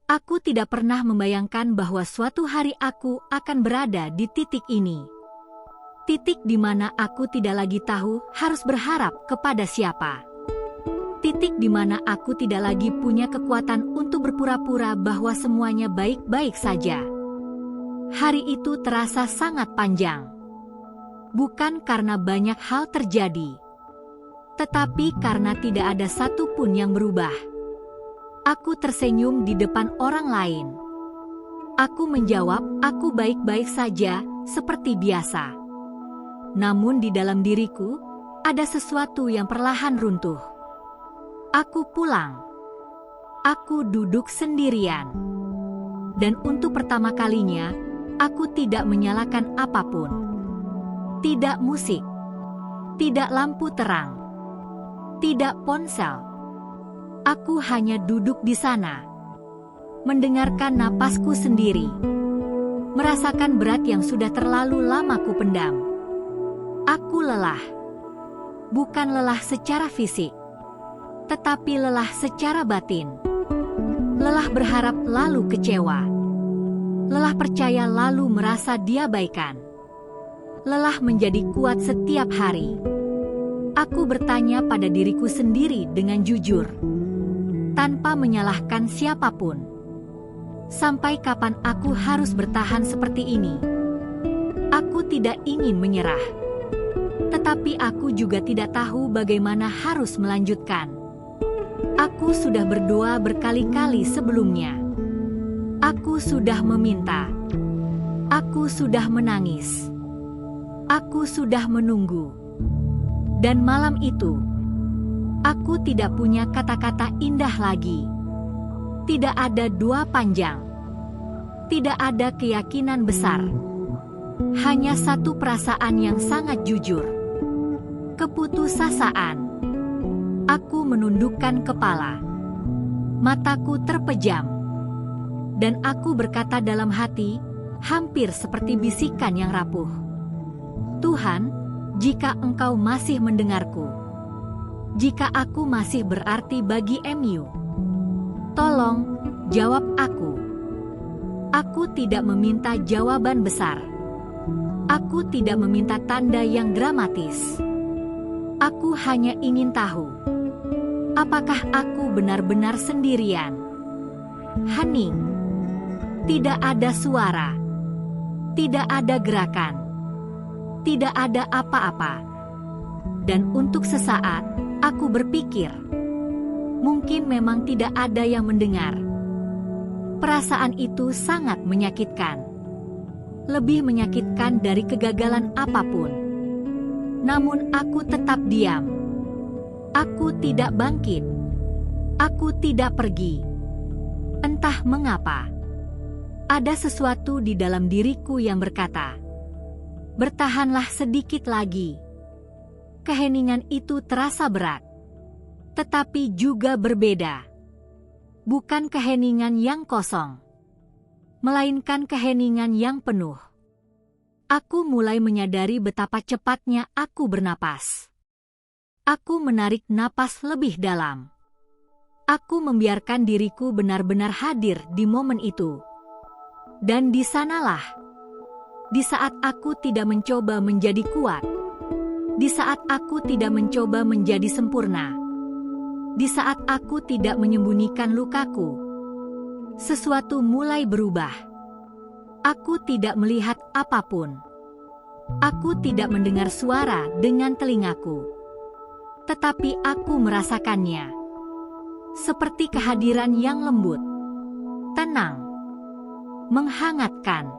Aku tidak pernah membayangkan bahwa suatu hari aku akan berada di titik ini. Titik di mana aku tidak lagi tahu harus berharap kepada siapa. Titik di mana aku tidak lagi punya kekuatan untuk berpura-pura bahwa semuanya baik-baik saja. Hari itu terasa sangat panjang. Bukan karena banyak hal terjadi, tetapi karena tidak ada satu pun yang berubah. Aku tersenyum di depan orang lain. Aku menjawab, aku baik-baik saja, seperti biasa. Namun di dalam diriku, ada sesuatu yang perlahan runtuh. Aku pulang. Aku duduk sendirian. Dan untuk pertama kalinya, aku tidak menyalakan apapun. Tidak musik. Tidak lampu terang. Tidak ponsel. Aku hanya duduk di sana, mendengarkan napasku sendiri, merasakan berat yang sudah terlalu lama ku pendam. Aku lelah, bukan lelah secara fisik, tetapi lelah secara batin. Lelah berharap lalu kecewa, lelah percaya lalu merasa diabaikan, lelah menjadi kuat setiap hari. Aku bertanya pada diriku sendiri dengan jujur, tanpa menyalahkan siapapun. Sampai kapan aku harus bertahan seperti ini? Aku tidak ingin menyerah. Tetapi aku juga tidak tahu bagaimana harus melanjutkan. Aku sudah berdoa berkali-kali sebelumnya. Aku sudah meminta. Aku sudah menangis. Aku sudah menunggu. Dan malam itu, aku tidak punya kata-kata indah lagi. Tidak ada doa panjang. Tidak ada keyakinan besar. Hanya satu perasaan yang sangat jujur. Keputusasaan. Aku menundukkan kepala. Mataku terpejam. Dan aku berkata dalam hati, hampir seperti bisikan yang rapuh. Tuhan, jika Engkau masih mendengarku, jika aku masih berarti bagi MU, tolong jawab aku. Aku tidak meminta jawaban besar. Aku tidak meminta tanda yang dramatis. Aku hanya ingin tahu, apakah aku benar-benar sendirian? Hening. Tidak ada suara. Tidak ada gerakan. Tidak ada apa-apa. Dan untuk sesaat, aku berpikir, mungkin memang tidak ada yang mendengar. Perasaan itu sangat menyakitkan. Lebih menyakitkan dari kegagalan apapun. Namun aku tetap diam. Aku tidak bangkit. Aku tidak pergi. Entah mengapa. Ada sesuatu di dalam diriku yang berkata, bertahanlah sedikit lagi. Keheningan itu terasa berat, tetapi juga berbeda. Bukan keheningan yang kosong, melainkan keheningan yang penuh. Aku mulai menyadari betapa cepatnya aku bernapas. Aku menarik napas lebih dalam. Aku membiarkan diriku benar-benar hadir di momen itu. Dan di sanalah, di saat aku tidak mencoba menjadi kuat, di saat aku tidak mencoba menjadi sempurna, di saat aku tidak menyembunyikan lukaku, sesuatu mulai berubah. Aku tidak melihat apapun. Aku tidak mendengar suara dengan telingaku. Tetapi aku merasakannya. Seperti kehadiran yang lembut, tenang, menghangatkan.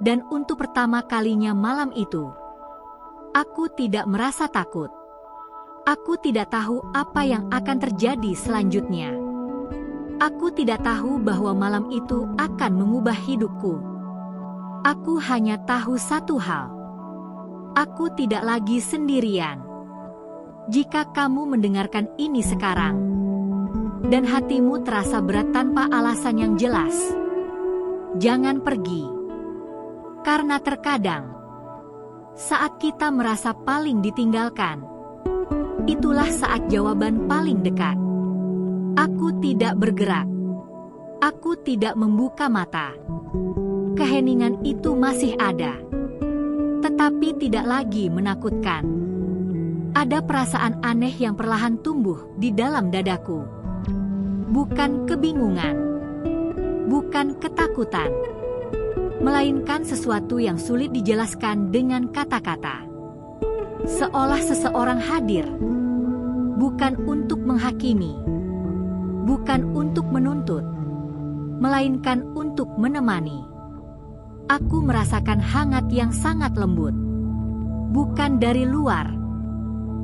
Dan untuk pertama kalinya malam itu, aku tidak merasa takut. Aku tidak tahu apa yang akan terjadi selanjutnya. Aku tidak tahu bahwa malam itu akan mengubah hidupku. Aku hanya tahu satu hal. Aku tidak lagi sendirian. Jika kamu mendengarkan ini sekarang, dan hatimu terasa berat tanpa alasan yang jelas, jangan pergi. Karena terkadang, saat kita merasa paling ditinggalkan, itulah saat jawaban paling dekat. Aku tidak bergerak. Aku tidak membuka mata. Keheningan itu masih ada, tetapi tidak lagi menakutkan. Ada perasaan aneh yang perlahan tumbuh di dalam dadaku. Bukan kebingungan, bukan ketakutan, melainkan sesuatu yang sulit dijelaskan dengan kata-kata. Seolah seseorang hadir, bukan untuk menghakimi, bukan untuk menuntut, melainkan untuk menemani. Aku merasakan hangat yang sangat lembut, bukan dari luar,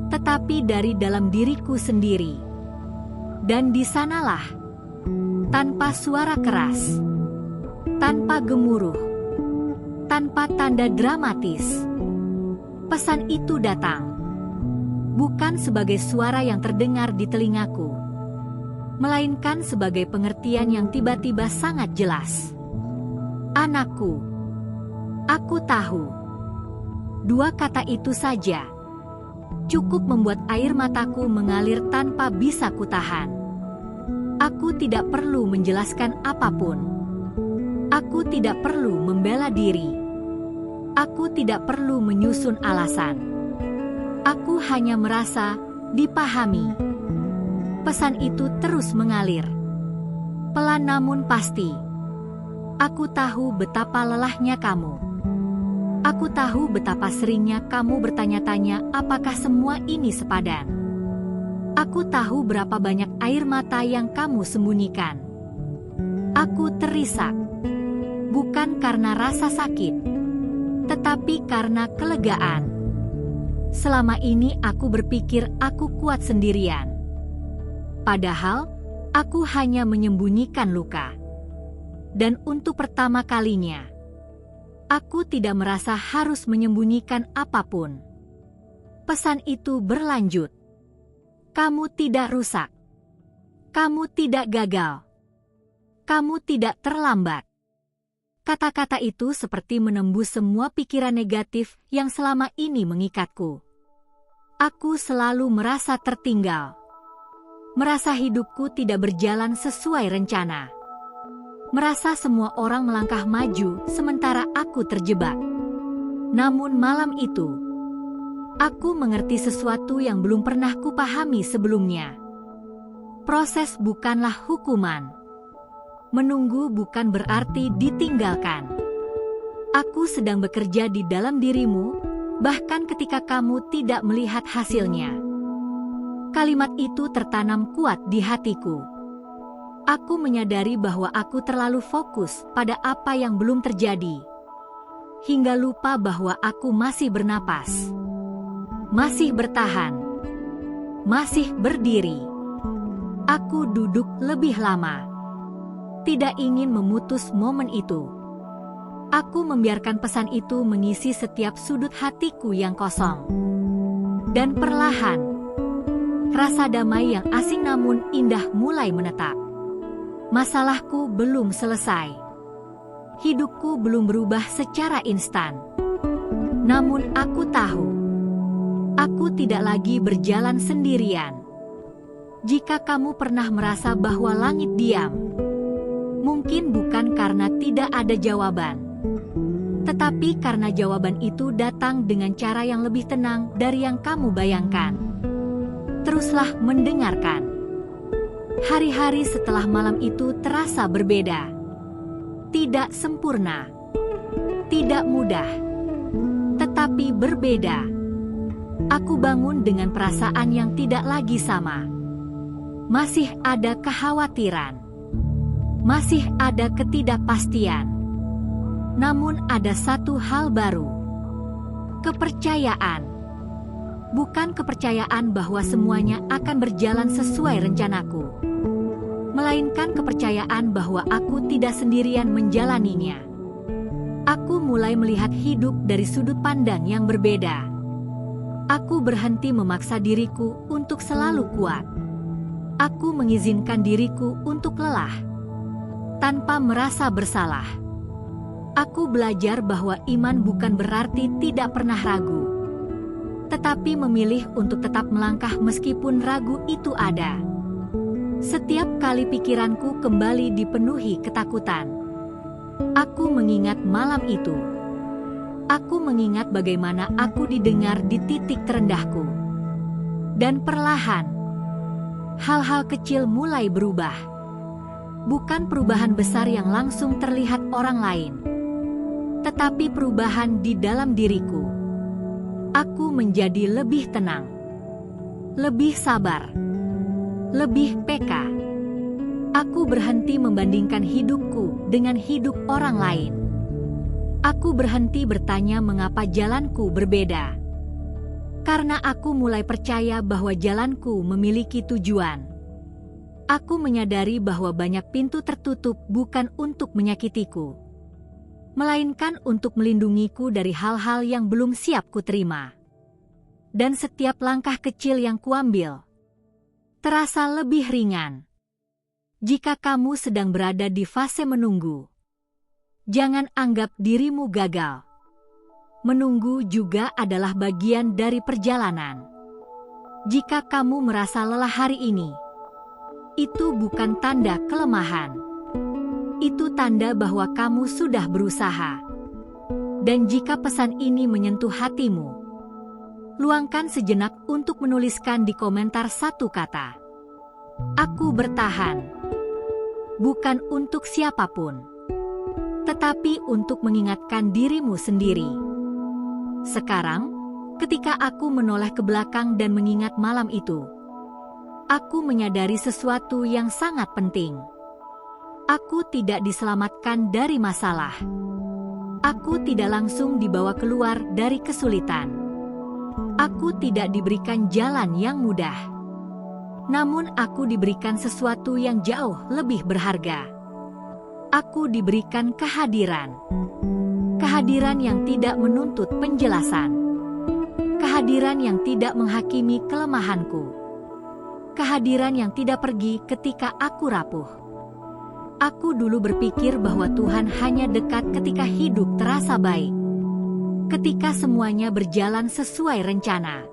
tetapi dari dalam diriku sendiri. Dan di sanalah, tanpa suara keras, tanpa gemuruh, tanpa tanda dramatis, pesan itu datang. Bukan sebagai suara yang terdengar di telingaku, melainkan sebagai pengertian yang tiba-tiba sangat jelas. Anakku, aku tahu. Dua kata itu saja cukup membuat air mataku mengalir tanpa bisa kutahan. Aku tidak perlu menjelaskan apapun. Aku tidak perlu membela diri. Aku tidak perlu menyusun alasan. Aku hanya merasa dipahami. Pesan itu terus mengalir, pelan namun pasti. Aku tahu betapa lelahnya kamu. Aku tahu betapa seringnya kamu bertanya-tanya apakah semua ini sepadan. Aku tahu berapa banyak air mata yang kamu sembunyikan. Aku terisak, bukan karena rasa sakit, tetapi karena kelegaan. Selama ini aku berpikir aku kuat sendirian. Padahal, aku hanya menyembunyikan luka. Dan untuk pertama kalinya, aku tidak merasa harus menyembunyikan apapun. Pesan itu berlanjut. Kamu tidak rusak. Kamu tidak gagal. Kamu tidak terlambat. Kata-kata itu seperti menembus semua pikiran negatif yang selama ini mengikatku. Aku selalu merasa tertinggal. Merasa hidupku tidak berjalan sesuai rencana. Merasa semua orang melangkah maju sementara aku terjebak. Namun malam itu, aku mengerti sesuatu yang belum pernah kupahami sebelumnya. Proses bukanlah hukuman. Menunggu bukan berarti ditinggalkan. Aku sedang bekerja di dalam dirimu, bahkan ketika kamu tidak melihat hasilnya. Kalimat itu tertanam kuat di hatiku. Aku menyadari bahwa aku terlalu fokus pada apa yang belum terjadi, hingga lupa bahwa aku masih bernapas, masih bertahan, masih berdiri. Aku duduk lebih lama, tidak ingin memutus momen itu. Aku membiarkan pesan itu mengisi setiap sudut hatiku yang kosong. Dan perlahan, rasa damai yang asing namun indah mulai menetap. Masalahku belum selesai. Hidupku belum berubah secara instan. Namun aku tahu, aku tidak lagi berjalan sendirian. Jika kamu pernah merasa bahwa langit diam, mungkin bukan karena tidak ada jawaban, tetapi karena jawaban itu datang dengan cara yang lebih tenang dari yang kamu bayangkan. Teruslah mendengarkan. Hari-hari setelah malam itu terasa berbeda. Tidak sempurna, tidak mudah, tetapi berbeda. Aku bangun dengan perasaan yang tidak lagi sama. Masih ada kekhawatiran, masih ada ketidakpastian. Namun ada satu hal baru. Kepercayaan. Bukan kepercayaan bahwa semuanya akan berjalan sesuai rencanaku, melainkan kepercayaan bahwa aku tidak sendirian menjalaninya. Aku mulai melihat hidup dari sudut pandang yang berbeda. Aku berhenti memaksa diriku untuk selalu kuat. Aku mengizinkan diriku untuk lelah, tanpa merasa bersalah. Aku belajar bahwa iman bukan berarti tidak pernah ragu, tetapi memilih untuk tetap melangkah meskipun ragu itu ada. Setiap kali pikiranku kembali dipenuhi ketakutan. Aku mengingat malam itu. Aku mengingat bagaimana aku didengar di titik terendahku. Dan perlahan, hal-hal kecil mulai berubah. Bukan perubahan besar yang langsung terlihat orang lain, tetapi perubahan di dalam diriku. Aku menjadi lebih tenang, lebih sabar, lebih peka. Aku berhenti membandingkan hidupku dengan hidup orang lain. Aku berhenti bertanya mengapa jalanku berbeda. Karena aku mulai percaya bahwa jalanku memiliki tujuan. Aku menyadari bahwa banyak pintu tertutup bukan untuk menyakitiku, melainkan untuk melindungiku dari hal-hal yang belum siap kuterima. Dan setiap langkah kecil yang kuambil terasa lebih ringan. Jika kamu sedang berada di fase menunggu, jangan anggap dirimu gagal. Menunggu juga adalah bagian dari perjalanan. Jika kamu merasa lelah hari ini, itu bukan tanda kelemahan. Itu tanda bahwa kamu sudah berusaha. Dan jika pesan ini menyentuh hatimu, luangkan sejenak untuk menuliskan di komentar satu kata. Aku bertahan. Bukan untuk siapapun, tetapi untuk mengingatkan dirimu sendiri. Sekarang, ketika aku menoleh ke belakang dan mengingat malam itu, aku menyadari sesuatu yang sangat penting. Aku tidak diselamatkan dari masalah. Aku tidak langsung dibawa keluar dari kesulitan. Aku tidak diberikan jalan yang mudah. Namun aku diberikan sesuatu yang jauh lebih berharga. Aku diberikan kehadiran. Kehadiran yang tidak menuntut penjelasan. Kehadiran yang tidak menghakimi kelemahanku. Kehadiran yang tidak pergi ketika aku rapuh. Aku dulu berpikir bahwa Tuhan hanya dekat ketika hidup terasa baik. Ketika semuanya berjalan sesuai rencana.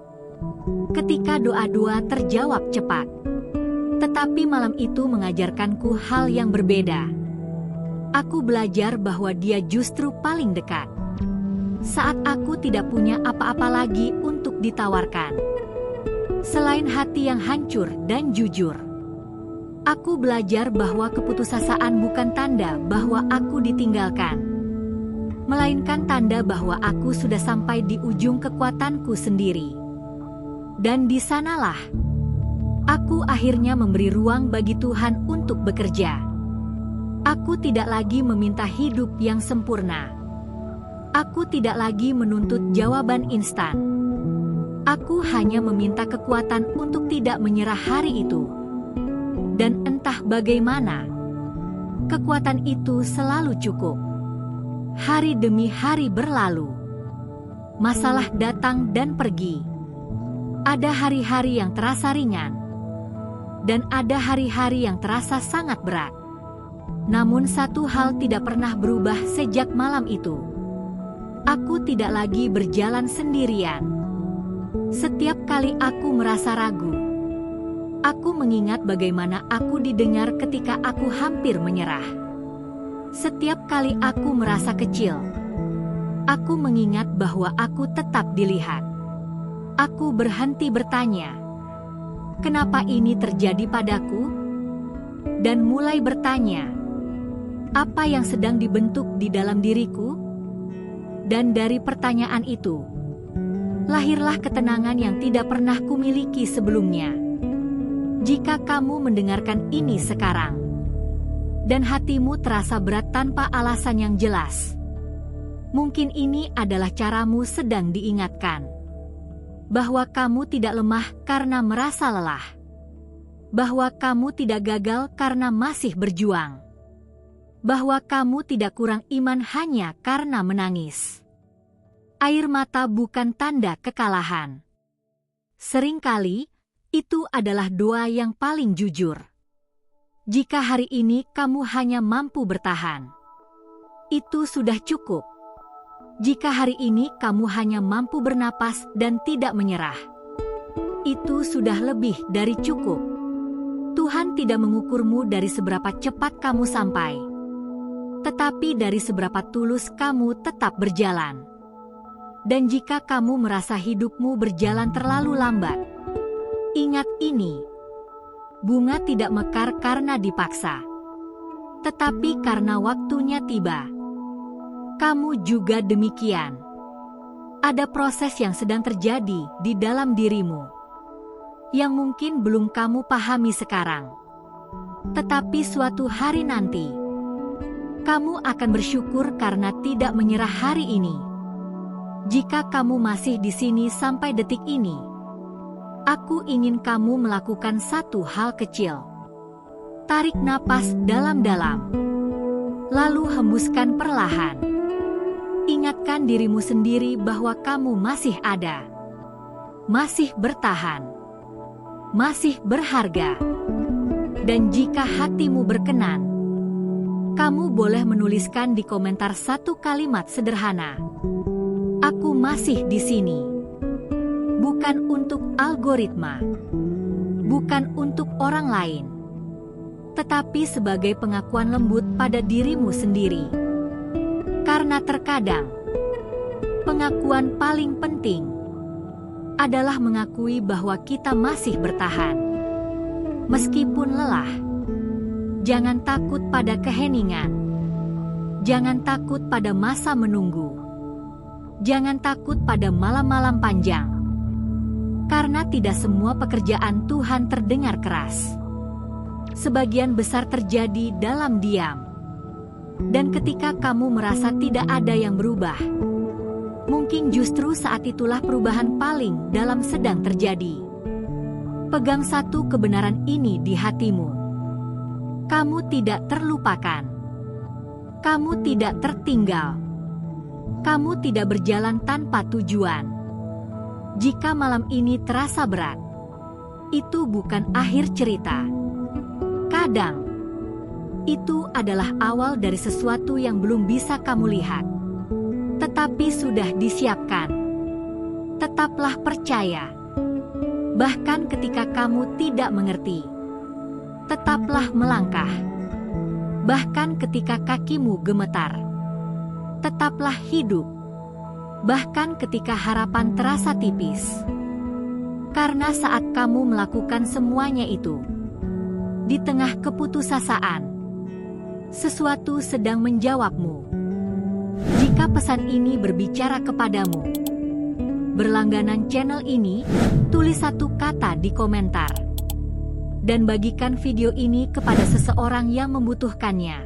Ketika doa-doa terjawab cepat. Tetapi malam itu mengajarkanku hal yang berbeda. Aku belajar bahwa Dia justru paling dekat. Saat aku tidak punya apa-apa lagi untuk ditawarkan, selain hati yang hancur dan jujur. Aku belajar bahwa keputusasaan bukan tanda bahwa aku ditinggalkan, melainkan tanda bahwa aku sudah sampai di ujung kekuatanku sendiri. Dan di sanalah, aku akhirnya memberi ruang bagi Tuhan untuk bekerja. Aku tidak lagi meminta hidup yang sempurna. Aku tidak lagi menuntut jawaban instan. Aku hanya meminta kekuatan untuk tidak menyerah hari itu. Dan entah bagaimana, kekuatan itu selalu cukup. Hari demi hari berlalu. Masalah datang dan pergi. Ada hari-hari yang terasa ringan. Dan ada hari-hari yang terasa sangat berat. Namun satu hal tidak pernah berubah sejak malam itu. Aku tidak lagi berjalan sendirian. Setiap kali aku merasa ragu, aku mengingat bagaimana aku didengar ketika aku hampir menyerah. Setiap kali aku merasa kecil, aku mengingat bahwa aku tetap dilihat. Aku berhenti bertanya, kenapa ini terjadi padaku? Dan mulai bertanya, apa yang sedang dibentuk di dalam diriku? Dan dari pertanyaan itu, lahirlah ketenangan yang tidak pernah kumiliki sebelumnya. Jika kamu mendengarkan ini sekarang, dan hatimu terasa berat tanpa alasan yang jelas, mungkin ini adalah caramu sedang diingatkan. Bahwa kamu tidak lemah karena merasa lelah. Bahwa kamu tidak gagal karena masih berjuang. Bahwa kamu tidak kurang iman hanya karena menangis. Air mata bukan tanda kekalahan. Seringkali, itu adalah doa yang paling jujur. Jika hari ini kamu hanya mampu bertahan, itu sudah cukup. Jika hari ini kamu hanya mampu bernapas dan tidak menyerah, itu sudah lebih dari cukup. Tuhan Tuhan tidak mengukurmu dari seberapa cepat kamu sampai, tetapi dari seberapa tulus kamu tetap berjalan. Dan jika kamu merasa hidupmu berjalan terlalu lambat, ingat ini: bunga tidak mekar karena dipaksa, tetapi karena waktunya tiba. Kamu juga demikian. Ada proses yang sedang terjadi di dalam dirimu, yang mungkin belum kamu pahami sekarang. Tetapi suatu hari nanti, kamu akan bersyukur karena tidak menyerah hari ini. Jika kamu masih di sini sampai detik ini, aku ingin kamu melakukan satu hal kecil. Tarik napas dalam-dalam, lalu hembuskan perlahan. Ingatkan dirimu sendiri bahwa kamu masih ada, masih bertahan, masih berharga. Dan jika hatimu berkenan, kamu boleh menuliskan di komentar satu kalimat sederhana: "Aku masih di sini." Bukan untuk algoritma, bukan untuk orang lain, tetapi sebagai pengakuan lembut pada dirimu sendiri. Karena terkadang, pengakuan paling penting adalah mengakui bahwa kita masih bertahan. Meskipun lelah, jangan takut pada keheningan. Jangan takut pada masa menunggu. Jangan takut pada malam-malam panjang. Karena tidak semua pekerjaan Tuhan terdengar keras. Sebagian besar terjadi dalam diam. Dan ketika kamu merasa tidak ada yang berubah, mungkin justru saat itulah perubahan paling dalam sedang terjadi. Pegang satu kebenaran ini di hatimu: kamu tidak terlupakan. Kamu tidak tertinggal. Kamu tidak berjalan tanpa tujuan. Jika malam ini terasa berat, itu bukan akhir cerita. Kadang, itu adalah awal dari sesuatu yang belum bisa kamu lihat, tetapi sudah disiapkan. Tetaplah percaya. Bahkan ketika kamu tidak mengerti, tetaplah melangkah. Bahkan ketika kakimu gemetar, tetaplah hidup. Bahkan ketika harapan terasa tipis. Karena saat kamu melakukan semuanya itu, di tengah keputusasaan, sesuatu sedang menjawabmu. Jika pesan ini berbicara kepadamu, berlangganan channel ini, tulis satu kata di komentar. Dan bagikan video ini kepada seseorang yang membutuhkannya.